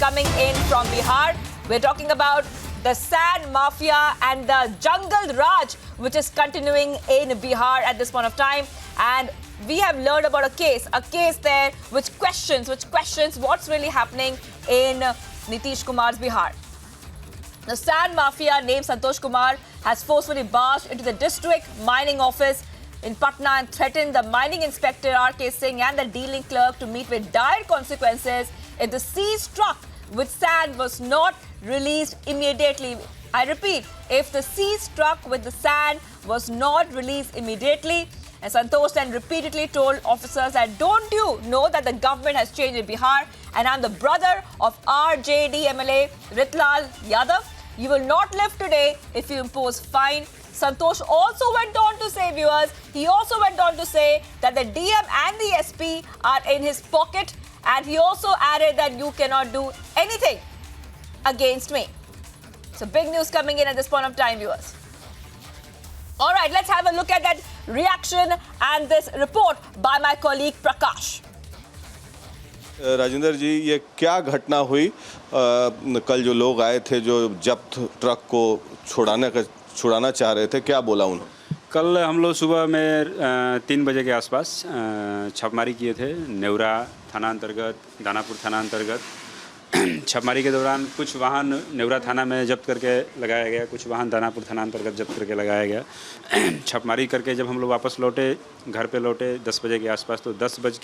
coming in from Bihar. We're talking about the sand mafia and the jungle raj, which is continuing in Bihar at this point of time. And we have learned about a case there which questions what's really happening in Nitish Kumar's Bihar. The sand mafia named Santosh Kumar has forcefully barged into the district mining office in Patna and threatened the mining inspector R.K. Singh and the dealing clerk to meet with dire consequences if the seized truck with sand was not released immediately. I repeat, if the seized truck with the sand was not released immediately. And Santosh then repeatedly told officers that don't you know that the government has changed in Bihar and I'm the brother of RJD MLA Ritlal Yadav. You will not live today if you impose fine. Santosh also went on to say, viewers, that the DM and the SP are in his pocket, and he also added that you cannot do anything against me. So big news coming in at this point of time, viewers. All right, let's have a look at that reaction and this report by my colleague Prakash. Rajendra जी, ये क्या घटना हुई? कल जो लोग आए थे जो जब्त ट्रक को छुड़ाना चाह रहे थे, क्या बोला उन्होंने? कल हम लोग सुबह में 3 बजे के आसपास छापेमारी किए थे नेवरा थाना अंतर्गत, दानापुर थाना अंतर्गत। छापेमारी के दौरान कुछ वाहन नेवरा थाना में जब्त करके लगाया गया, कुछ वाहन दानापुर थाना अंतर्गत जब्त करके लगाया गया। छापेमारी करके जब हम लोग वापस लौटे, घर पे लौटे 10 बजे के आसपास, तो 11:19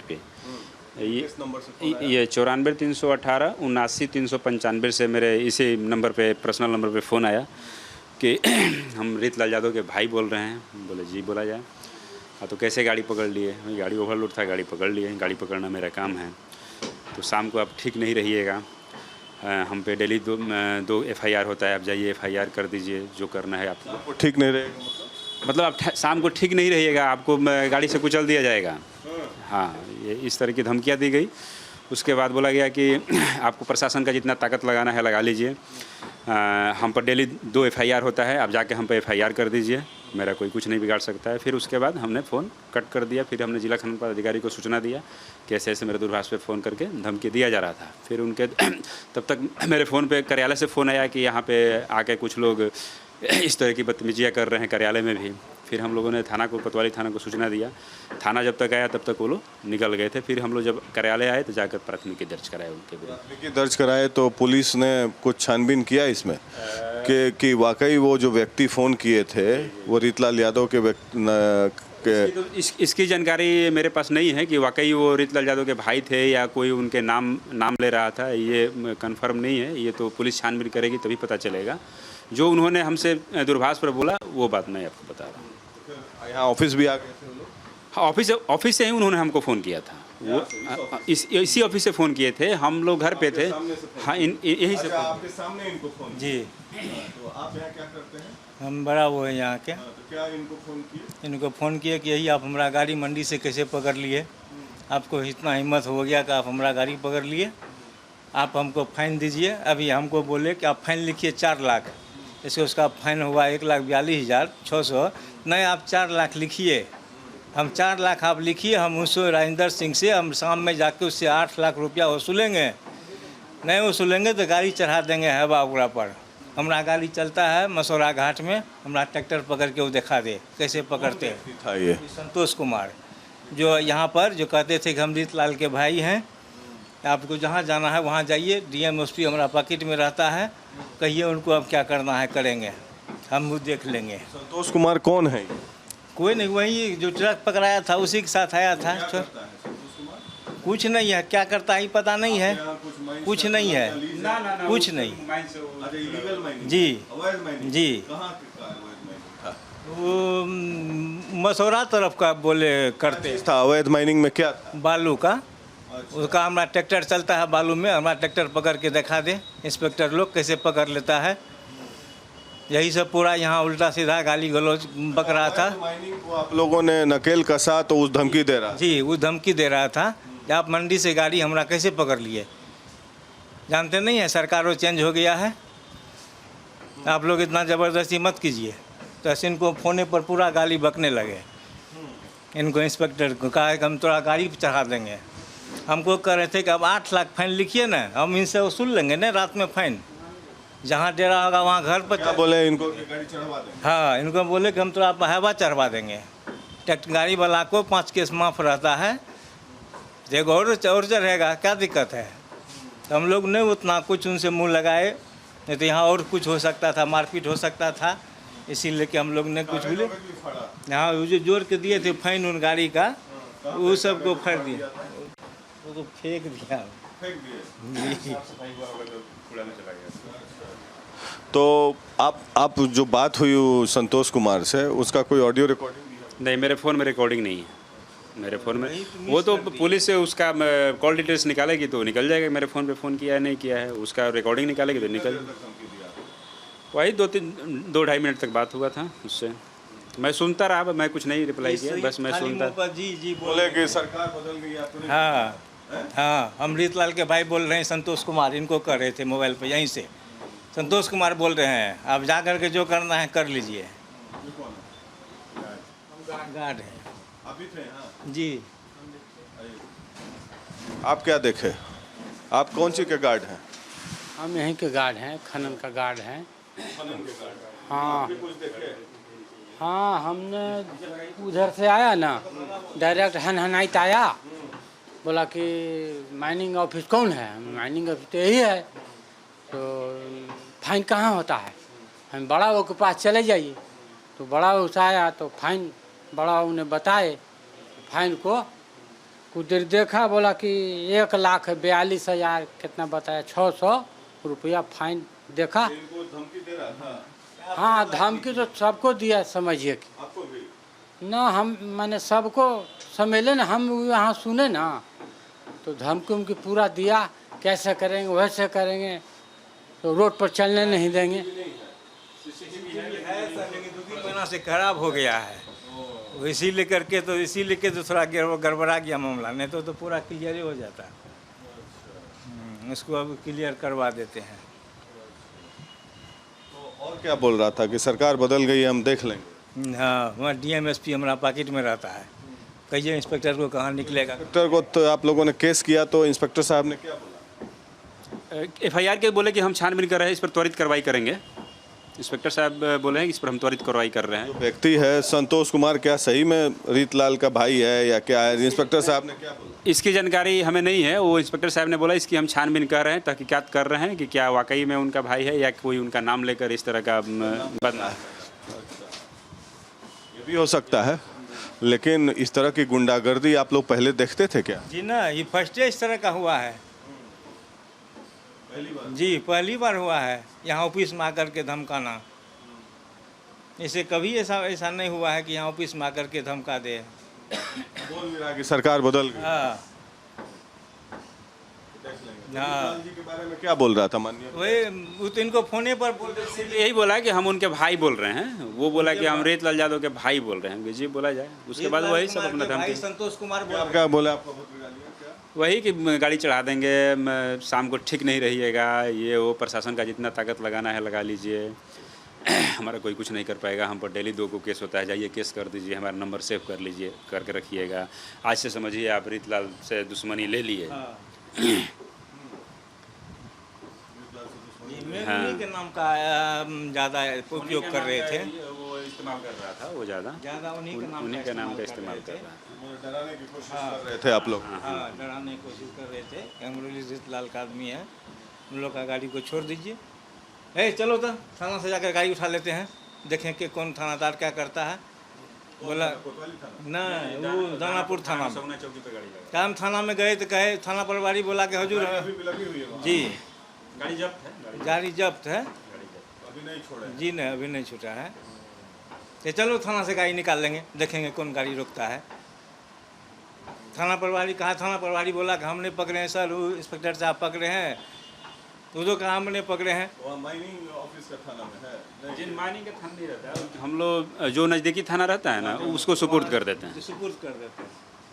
पे ये 94 318 79 395 से मेरे इसी नंबर पे, पर्सनल नंबर पे फ़ोन आया कि हम रितलाल यादव के भाई बोल रहे हैं। बोले जी, बोला जाए। हाँ, तो कैसे गाड़ी पकड़ लिए? गाड़ी ओवरलोड था, गाड़ी पकड़ लिए। गाड़ी पकड़ना मेरा काम है, तो शाम को आप ठीक नहीं रहिएगा। हम पे डेली दो FIR होता है, आप जाइए FIR कर दीजिए, जो करना है आपको। ठीक नहीं रहेगा मतलब आप शाम को ठीक नहीं रहिएगा, आपको गाड़ी से कुचल दिया जाएगा। हाँ, ये इस तरह की धमकियाँ दी गई। उसके बाद बोला गया कि आपको प्रशासन का जितना ताकत लगाना है लगा लीजिए, हम पर डेली 2 FIR होता है, आप जाके हम पे FIR कर दीजिए, मेरा कोई कुछ नहीं बिगाड़ सकता है। फिर उसके बाद हमने फ़ोन कट कर दिया। फिर हमने जिला खनन पदाधिकारी को सूचना दिया कि ऐसे ऐसे मेरे दूरभाष पे फ़ोन करके धमकी दिया जा रहा था। फिर उनके तब तक मेरे फ़ोन पे कार्यालय से फ़ोन आया कि यहाँ पे आके कुछ लोग इस तरह की बदतमीजियाँ कर रहे हैं कार्यालय में भी। फिर हम लोगों ने थाना को, कोतवाली थाना को सूचना दिया। थाना जब तक आया तब तक वो लोग निकल गए थे। फिर हम लोग जब कार्यालय आए तो जाकर प्राथमिकी दर्ज कराए उनके विरुद्ध। प्राथमिकी दर्ज कराए तो पुलिस ने कुछ छानबीन किया इसमें कि वाकई वो जो व्यक्ति फ़ोन किए थे वो रितलाल यादव के इसकी जानकारी मेरे पास नहीं है कि वाकई वो रितलाल यादव के भाई थे या कोई उनके नाम ले रहा था, ये कंफर्म नहीं है। ये तो पुलिस छानबीन करेगी तभी पता चलेगा। जो उन्होंने हमसे दूरभाष पर बोला वो बात मैं आपको बता रहा हूँ। यहाँ ऑफिस भी आ गए थे लोग? हाँ, ऑफिस से ही उन्होंने हमको फ़ोन किया था। वो इसी ऑफिस से फ़ोन किए थे, हम लोग घर पे थे। हाँ, यही से आपके सामने इनको फ़ोन जी। तो आप यहाँ क्या करते हैं? हम बड़ा वो है यहाँ के। तो क्या इनको फ़ोन किए? इनको फ़ोन किए कि यही आप हमारा गाड़ी मंडी से कैसे पकड़ लिए? आपको इतना हिम्मत हो गया कि आप हमारा गाड़ी पकड़ लिए, आप हमको फाइन दीजिए। अभी हमको बोले कि आप फाइन लिखिए 4 लाख। इसको उसका फाइन हुआ 1,42,600। नहीं, आप 4 लाख लिखिए। हम 4 लाख आप लिखिए, हम उससे राजेंद्र सिंह से हम शाम में जाके उससे 8 लाख रुपया वसूलेंगे। नहीं वसूलेंगे तो गाड़ी चढ़ा देंगे हवा उड़ा पर। हमारा गाड़ी चलता है मसौरा घाट में, हमारा ट्रैक्टर पकड़ के वो दिखा दे कैसे पकड़ते था। ये संतोष कुमार जो यहाँ पर जो कहते थे कि हम रितलाल के भाई हैं, आपको जहाँ जाना है वहाँ जाइए, DM SP हमारा पॉकेट में रहता है, कहिए उनको अब क्या करना है करेंगे, हम वो देख लेंगे। संतोष कुमार कौन है? कोई नहीं, वही जो ट्रक पकड़ाया था उसी के साथ आया था। कुछ नहीं है, क्या करता है पता नहीं है, कुछ नहीं है, कुछ नहीं जी जी। वो मसौरा तरफ का बोले करते था। अवैध माइनिंग में क्या? बालू का, उसका हमारा ट्रैक्टर चलता है बालू में, हमारा ट्रैक्टर पकड़ के दिखा दे इंस्पेक्टर लोग कैसे पकड़ लेता है। यही सब पूरा यहाँ उल्टा सीधा गाली गलौज बक रहा था। माइनिंग को आप लोगों ने नकेल कसा तो उस धमकी दे रहा जी, वो धमकी दे रहा था कि आप मंडी से गाड़ी हमारा कैसे पकड़ लिए। जानते नहीं है सरकार वो चेंज हो गया है, आप लोग इतना ज़बरदस्ती मत कीजिए। तो इनको फ़ोने पर पूरा गाली बकने लगे। इनको इंस्पेक्टर को कहा कि हम थोड़ा गाड़ी पे चढ़ा देंगे। हमको कह रहे थे कि अब 8 लाख फाइन लिखिए ना, हम इनसे वसूल लेंगे ना रात में फाइन। जहाँ डेरा होगा वहाँ घर पर क्या बोले इनको कि गाड़ी चढ़वा दें? हाँ, इनको बोले कि हम थोड़ा हवा चढ़वा देंगे। गाड़ी वाला को 5 केस माफ़ रहता है, देखो और रहेगा, क्या दिक्कत है। तो हम लोग ने उतना कुछ उनसे मुंह लगाए, नहीं तो यहाँ और कुछ हो सकता था, मारपीट हो सकता था, इसीलिए कि हम लोग ने कुछ बोले। हाँ, वो जो जोड़ के दिए थे फाइन उन गाड़ी का, वो सबको फाड़ दिया, वो तो फेंक दिया। तो आप जो बात हुई संतोष कुमार से, उसका कोई ऑडियो रिकॉर्डिंग? नहीं, मेरे फ़ोन में रिकॉर्डिंग नहीं है। मेरे फ़ोन में वो तो पुलिस से उसका कॉल डिटेल्स निकालेगी तो निकल जाएगा। मेरे फ़ोन पे फ़ोन किया है नहीं किया है, उसका रिकॉर्डिंग निकालेगी तो निकल। वही 2-2.5 मिनट तक बात हुआ था उससे। मैं सुनता रहा, मैं कुछ नहीं रिप्लाई किया, बस मैं सुनता। जी बोले कि सरकार बदल गई आपने? हाँ, अमृतलाल के भाई बोल रहे हैं, संतोष कुमार, इनको कर रहे थे मोबाइल पे यहीं से। संतोष कुमार बोल रहे हैं, आप जा कर के जो करना है कर लीजिए। गार्ड है अभी थे? हाँ जी। आप क्या देखे? आप कौन सी के गार्ड हैं? हम यहीं के गार्ड हैं, खनन का गार्ड हैं। हाँ हाँ, हमने उधर से आया ना, डायरेक्ट हनहनाइत आया, बोला कि माइनिंग ऑफिस कौन है? माइनिंग ऑफिस तो यही है। तो फाइन कहाँ होता है? हम बड़ा वो के पास चले जाइए। तो बड़ा वो से आया तो फाइन बड़ा उन्हें बताए, फाइन को कुछ देर देखा, बोला कि 1,42,000 कितना बताया, 600 रुपया फाइन देखा। धमकी दे रहा था? हाँ, धमकी तो सबको दिया, समझिए कि आपको भी? ना, हम मैंने सबको सम्मेलन ना, हम यहाँ सुने ना, तो धमकी उनकी पूरा दिया, कैसे करेंगे वैसे करेंगे, तो रोड पर चलने नहीं देंगे। 2-3 महीना से खराब हो गया है, इसीलिए करके तो थोड़ा गड़बड़ा गया मामला, नहीं तो पूरा क्लियर ही हो जाता। इसको अब क्लियर करवा देते हैं। तो और क्या बोल रहा था कि सरकार बदल गई, हम देख लेंगे? हाँ, वहाँ DMSP हमारा पॉकेट में रहता है, कहिए इंस्पेक्टर को कहाँ निकलेगा। इंस्पेक्टर को तो आप लोगों ने केस किया, तो इंस्पेक्टर साहब ने क्या बोला? FIR के बोले कि हम छानबीन कर रहे हैं, इस पर त्वरित कार्रवाई करेंगे। इंस्पेक्टर साहब बोले हैं कि इस पर हम त्वरित कार्रवाई कर रहे हैं। व्यक्ति है संतोष कुमार, क्या सही में रीतलाल का भाई है या क्या है? इंस्पेक्टर साहब ने क्या बोला? इसकी जानकारी हमें नहीं है। वो इंस्पेक्टर साहब ने बोला इसकी हम छानबीन कर रहे हैं, तहकीकात कर रहे हैं कि क्या वाकई में उनका भाई है या कोई उनका नाम लेकर इस तरह का बदला। ये भी हो सकता है, लेकिन इस तरह की गुंडागर्दी आप लोग पहले देखते थे क्या? जी ना, ये फर्स्ट डे इस तरह का हुआ है। जी, पहली बार हुआ है यहाँ ऑफिस में आकर के धमकाना। इसे कभी ऐसा नहीं हुआ है कि यहाँ ऑफिस में आकर के धमका दे। बोल नहीं रहा कि सरकार बदल गई? हाँ हाँ, जी के बारे में क्या बोल रहा था माननीय? वही तो इनको फोने पर बोल रहे थे। यही बोला कि हम उनके भाई बोल रहे हैं। वो बोला कि हम रीतलाल यादव के भाई बोल रहे हैं। जी बोला जाए, उसके बाद वही सब अपना धमकी। संतोष कुमार बोल क्या बोले आपको? वही कि गाड़ी चढ़ा देंगे, शाम को ठीक नहीं रहिएगा, ये वो प्रशासन का जितना ताकत लगाना है लगा लीजिए, हमारा कोई कुछ नहीं कर पाएगा। हम पर डेली 2 को केस होता है, जाइए केस कर दीजिए, हमारा नंबर सेव कर लीजिए, करके रखिएगा। आज से समझिए आप रीतलाल से दुश्मनी ले लिए। उन्हीं के नाम का ज़्यादा उपयोग कर रहे थे, वो इस्तेमाल कर रहा था, वो ज़्यादा उन्हीं के नाम का इस्तेमाल कर रहा था। डराने की कोशिश कर रहे थे आप लोग? हाँ, डराने की कोशिश कर रहे थे। अमरोली रीतलाल का आदमी है, उन लोग का गाड़ी को छोड़ दीजिए। चलो तो थाना से जाकर गाड़ी उठा लेते हैं, देखें कि कौन थानादार क्या करता है। बोला ना, वो दानापुर थाना में। काम थाना में गए तो कहे, थाना प्रभारी बोला कि हजूर जी गाड़ी जब्त है, गाड़ी जब्त है, अभी नहीं छोड़ा? जी नहीं, अभी नहीं छूटा है। तो चलो थाना से गाड़ी निकाल लेंगे, देखेंगे कौन गाड़ी रोकता है। थाना प्रभारी कहा, थाना प्रभारी बोला कि हमने पकड़े हैं सर, वो इंस्पेक्टर साहब पकड़े हैं। तो जो कहा हमने पकड़े हैं, माइनिंग ऑफिस का थाना में है। जिन माइनिंग का थाना नहीं रहता है, हम लोग जो नज़दीकी थाना रहता है ना, उसको सुपुर्द कर देते हैं। सुपुर्द कर देते हैं,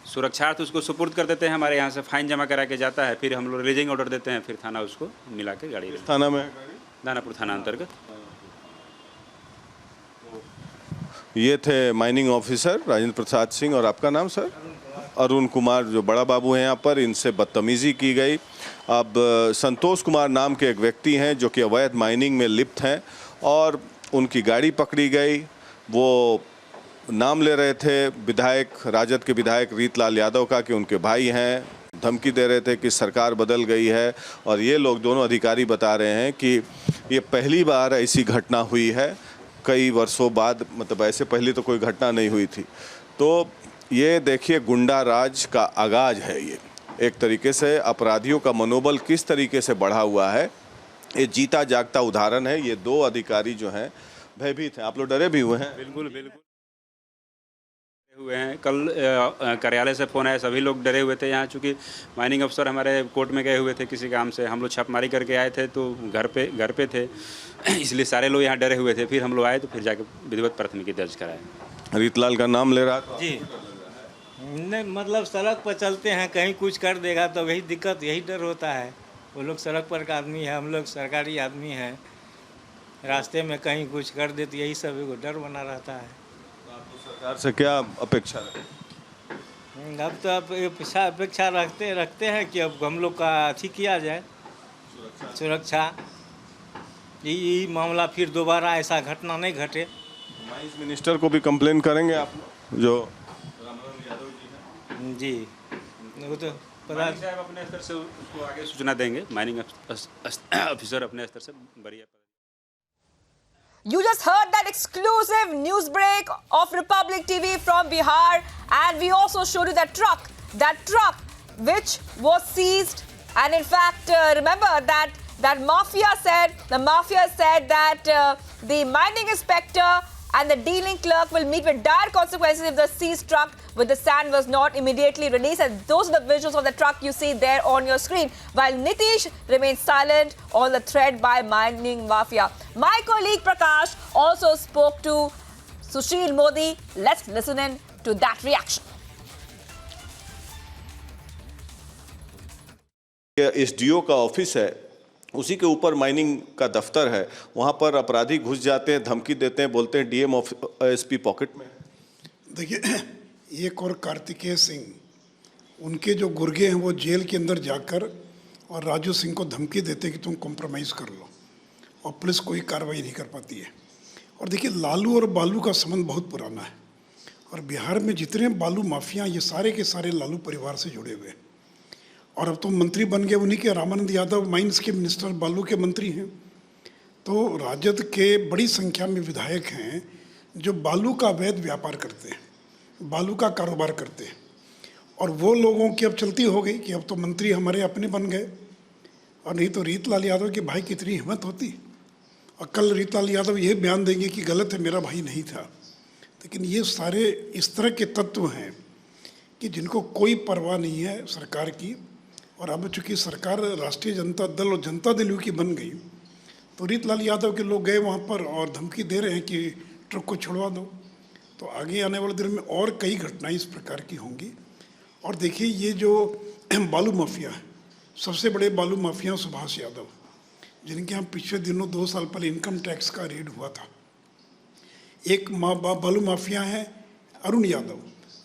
सुरक्षार्थ उसको सुपुर्द कर देते हैं। हमारे यहाँ से फाइन जमा करा के जाता है, फिर हम लोग रिलीजिंग ऑर्डर देते हैं, फिर थाना उसको मिला के गाड़ी थाना में है गाड़ी? दानापुर थाना अंतर्गत। ये थे माइनिंग ऑफिसर राजेंद्र प्रसाद सिंह और आपका नाम सर? अरुण कुमार, जो बड़ा बाबू हैं यहाँ पर, इनसे बदतमीज़ी की गई। अब संतोष कुमार नाम के एक व्यक्ति हैं जो कि अवैध माइनिंग में लिप्त हैं और उनकी गाड़ी पकड़ी गई। वो नाम ले रहे थे विधायक, राजद के विधायक रीतलाल यादव का, कि उनके भाई हैं, धमकी दे रहे थे कि सरकार बदल गई है। और ये लोग दोनों अधिकारी बता रहे हैं कि ये पहली बार ऐसी घटना हुई है कई वर्षों बाद, मतलब ऐसे पहले तो कोई घटना नहीं हुई थी। तो ये देखिए गुंडा राज का आगाज है। ये एक तरीके से अपराधियों का मनोबल किस तरीके से बढ़ा हुआ है, ये जीता जागता उदाहरण है। ये दो अधिकारी जो हैं भयभीत हैं। आप लोग डरे भी हुए हैं? बिल्कुल बिल्कुल हुए हैं। कल कार्यालय से फ़ोन आया, सभी लोग डरे हुए थे यहाँ, चूँकि माइनिंग अफसर हमारे कोर्ट में गए हुए थे किसी काम से। हम लोग छापेमारी करके आए थे तो घर पे थे, इसलिए सारे लोग यहाँ डरे हुए थे। फिर हम लोग आए तो फिर जाके विधिवत प्राथमिकी दर्ज कराए। रीतलाल का नाम ले रहा था जी नहीं, मतलब सड़क पर चलते हैं, कहीं कुछ कर देगा तो वही दिक्कत, यही डर होता है। वो लोग सड़क पर का आदमी है, हम लोग सरकारी आदमी हैं, रास्ते में कहीं कुछ कर दे तो यही सब एगो डर बना रहता है। सरकार से क्या अपेक्षा है? अब तो अब अपेक्षा रखते हैं कि अब हम लोग का अथी किया जाए, सुरक्षा। ये मामला फिर दोबारा ऐसा घटना नहीं घटे। माइंस मिनिस्टर को भी कंप्लेन करेंगे आप जो रामानंद यादव जी हैं? जी वो तो पता माइनिंग साहब अपने स्तर से उसको आगे सूचना देंगे। माइनिंग ऑफिसर अपने स्तर से बढ़िया। You just heard that exclusive news break of Republic TV from Bihar, and we also showed you that truck which was seized. And in fact, remember that mafia said that the mining inspector and the dealing clerk will meet with dire consequences if the seized truck with the sand was not immediately released. And those are the visuals of the truck you see there on your screen. While Nitish remains silent on the threat by mining mafia. My colleague Prakash also spoke to Sushil Modi. Let's listen in to that reaction. SDO का office है, उसी के ऊपर mining का दफ्तर है। वहाँ पर अपराधी घुस जाते हैं, धमकी देते हैं, बोलते हैं डीएम एसपी पॉकेट में। देखिए, एक और कार्तिकेय सिंह, उनके जो गुर्गे हैं वो जेल के अंदर जाकर और राजू सिंह को धमकी देते कि तुम कॉम्प्रोमाइज़ कर लो, और पुलिस कोई कार्रवाई नहीं कर पाती है। और देखिए, लालू और बालू का संबंध बहुत पुराना है, और बिहार में जितने बालू माफिया, ये सारे के सारे लालू परिवार से जुड़े हुए हैं। और अब तो मंत्री बन गए उन्हीं के, रामानंद यादव माइंस के मिनिस्टर बालू के मंत्री हैं। तो राजद के बड़ी संख्या में विधायक हैं जो बालू का अवैध व्यापार करते हैं, बालू का कारोबार करते हैं। और वो लोगों की अब चलती हो गई कि अब तो मंत्री हमारे अपने बन गए, और नहीं तो रीतलाल यादव के भाई की इतनी हिम्मत होती। और कल रीतलाल यादव ये बयान देंगे कि गलत है, मेरा भाई नहीं था। लेकिन ये सारे इस तरह के तत्व हैं कि जिनको कोई परवाह नहीं है सरकार की। और अब चूँकि सरकार राष्ट्रीय जनता दल और जनता दल की बन गई, तो रीतलाल यादव के लोग गए वहाँ पर और धमकी दे रहे हैं कि ट्रक को छुड़वा दो। तो आगे आने वाले दिन में और कई घटनाएं इस प्रकार की होंगी। और देखिए, ये जो बालू माफिया है, सबसे बड़े बालू माफिया सुभाष यादव, जिनके यहाँ पिछले दिनों 2 साल पहले इनकम टैक्स का रेड हुआ था। एक बालू माफिया है अरुण यादव,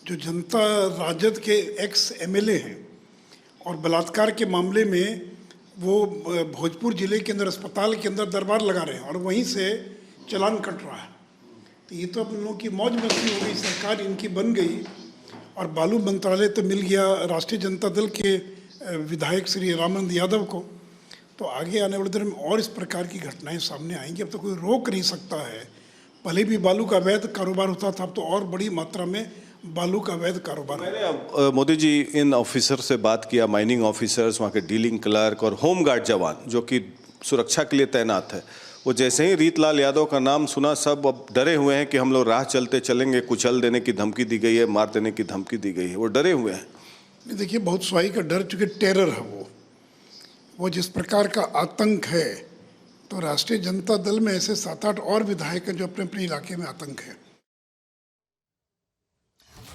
जो जनता राजद के एक्स एमएलए हैं, और बलात्कार के मामले में वो भोजपुर जिले के अंदर अस्पताल के अंदर दरबार लगा रहे हैं और वहीं से चालान कट रहा है। तो ये तो अपन लोगों की मौज मस्ती हो गई, सरकार इनकी बन गई और बालू मंत्रालय तो मिल गया राष्ट्रीय जनता दल के विधायक श्री रामानंद यादव को। तो आगे आने वाले दिन में और इस प्रकार की घटनाएं सामने आएंगी। अब तो कोई रोक नहीं सकता है। पहले भी बालू का अवैध कारोबार होता था, अब तो और बड़ी मात्रा में बालू का अवैध कारोबार। मैंने मोदी जी इन ऑफिसर से बात किया, माइनिंग ऑफिसर्स, वहाँ के डीलिंग क्लर्क और होमगार्ड जवान जो कि सुरक्षा के लिए तैनात है। वो जैसे ही रीतलाल यादव का नाम सुना, सब अब डरे हुए हैं कि हम लोग राह चलते चलेंगे, कुचल देने की धमकी दी गई है, मार देने की धमकी दी गई है। वो डरे हुए हैं। देखिए, बहुत स्वाभाविक का डर, चूँकि टेरर है वो जिस प्रकार का आतंक है, तो राष्ट्रीय जनता दल में ऐसे 7-8 और विधायक हैं जो अपने अपने इलाके में आतंक है।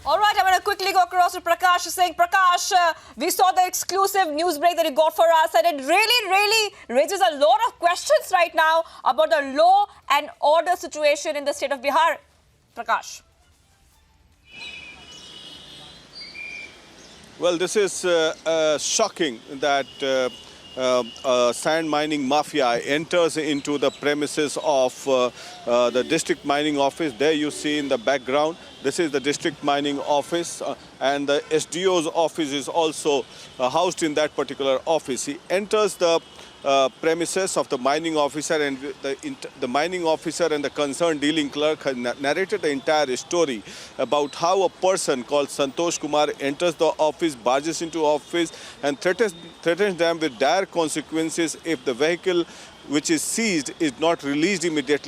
All right, I'm going to quickly go across to Prakash Singh. Prakash, we saw the exclusive news break that you got for us, and it really raises a lot of questions right now about the law and order situation in the state of Bihar. Prakash. Well, this is shocking that sand mining mafia enters into the premises of the district mining office. There you see in the background, this is the district mining office, and the SDO's office is also housed in that particular office. He enters the premises of the mining officer, and the mining officer and the concerned dealing clerk have narrated the entire story about how a person called Santosh Kumar enters the office, barges into office and threatens them with dire consequences if the vehicle which is seized is not released immediately.